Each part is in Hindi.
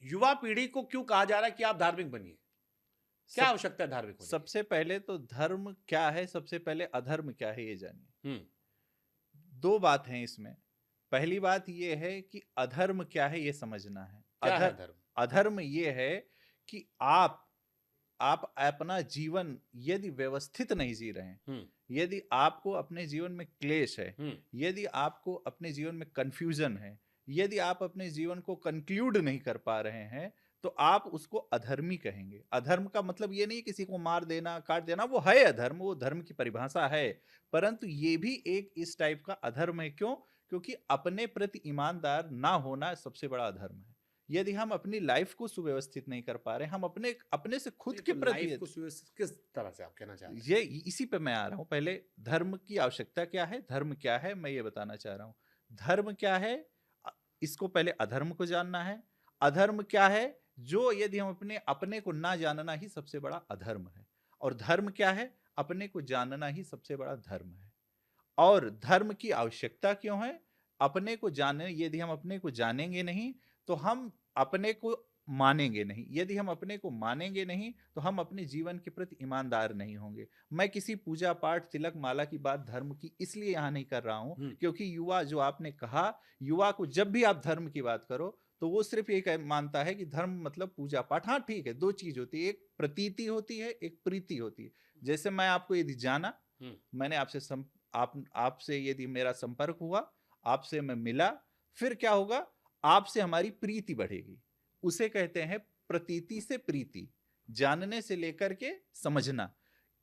युवा पीढ़ी को क्यों कहा जा रहा है कि आप धार्मिक बनिए? क्या सब आवश्यकता है धार्मिक होने की? सबसे पहले तो धर्म क्या है, सबसे पहले अधर्म क्या है ये जानिए। हुँ, 2 बात हैं इसमें। पहली बात ये है कि अधर्म क्या है ये समझना है। क्या है धर्म? अधर्म ये है कि आप अपना जीवन यदि व्यवस्थित नहीं जी रहे हैं, हुँ, यदि आपको अपने जीवन में क्लेश है, हुँ, यदि आपको अपने जीवन में कन्फ्यूजन है, यदि आप अपने जीवन को कंक्लूड नहीं कर पा रहे हैं, तो आप उसको अधर्मी कहेंगे। अधर्म का मतलब ये नहीं किसी को मार देना, काट देना, वो है अधर्म, वो धर्म की परिभाषा है। परंतु ये भी एक इस टाइप का अधर्म है, क्यों? क्योंकि अपने प्रति ईमानदार ना होना सबसे बड़ा अधर्म है। यदि हम अपनी लाइफ को सुव्यवस्थित नहीं कर पा रहे, हम अपने अपने से खुद नहीं के तो प्रति लाइफ़ को सुव्यवस्थित किस तरह से आप कहना चाह रहे हैं? ये इसी पे मैं आ रहा हूं। पहले धर्म की आवश्यकता क्या है, धर्म क्या है, मैं ये बताना चाह रहा हूं। धर्म क्या है, अ, इसको पहले अधर्म को जानना है। अधर्म क्या है, जो यदि हम अपने अपने को ना जानना ही सबसे बड़ा अधर्म है। और धर्म क्या है, अपने को जानना ही सबसे बड़ा धर्म है। और धर्म की आवश्यकता क्यों है? अपने को जाने यदि हम अपने को जानेंगे नहीं, तो हम अपने को मानेंगे नहीं। यदि हम अपने को मानेंगे नहीं, तो हम अपने जीवन के प्रति ईमानदार नहीं होंगे। मैं किसी पूजा-पाठ, तिलक-माला की बात धर्म की इसलिए यहाँ नहीं कर रहा हूँ, हुँ, क्योंकि युवा जो आपने कहा, युवा को जब भी आप धर्म की बात करो, तो वो सिर्फ़ ये मानता है कि धर्म मतलब पूजा-पाठ। हाँ, ठीक है, 2 चीज़ होती है, एक प्रतीति होती है, एक प्रीति होती है। जैसे मैं आपको यदि जाना, हुँ, मैंने आपसे आपसे यदि मेरा संपर्क हुआ, आपसे मैं मिला, फिर क्या होगा? आपसे हमारी प्रीति बढ़ेगी। उसे कहते हैं प्रतीति से प्रीति, जानने से लेकर के समझना।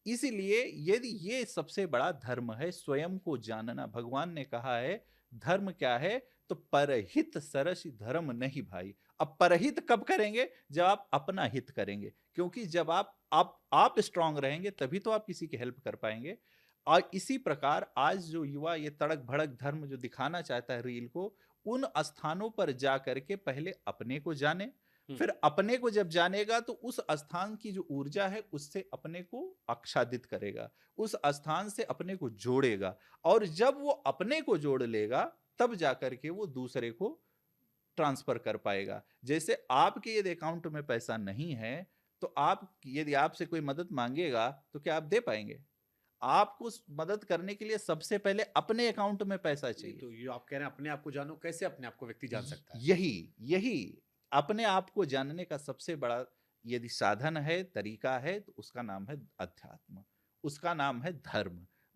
इसीलिए यदि ये सबसे बड़ा धर्म है, स्वयं को जानना। भगवान ने कहा है, धर्म क्या है? तो परहित सरसि धर्म नहीं भाई। अब परहित कब करेंगे? जब आप अपना हित करेंगे। क्योंकि जब आप स्ट्रांग रहेंगे, तभी तो आप किसी की हेल्प कर पाएंगे। और इसी प्रकार आज जो युवा ये तड़क-भड़क धर्म जो दिखाना चाहता है रील को, उन स्थानों पर जाकर के पहले अपने को जाने, हुँ, फिर अपने को जब जानेगा तो उस स्थान की जो ऊर्जा है उससे अपने को आच्छादित करेगा, उस स्थान से अपने को जोड़ेगा। और जब वो अपने को जोड़ लेगा, तब जाकर के वो दूसरे को ट्रांसफर कर पाएगा। जैसे आपके यदि अकाउंट में पैसा नहीं है, तो आप यदि आपसे कोई मदद मांगेगा, तो क्या आप दे पाएंगे? आपको मदद करने के लिए सबसे पहले अपने अकाउंट में पैसा नहीं चाहिए। तो ये आप कह रहे हैं अपने आप को जानो, कैसे अपने आप को व्यक्ति जान सकता है? यही यही अपने आप को जानने का सबसे बड़ा यदि साधन है, तरीका है, तो उसका नाम है अध्यात्म, उसका नाम है धर्म।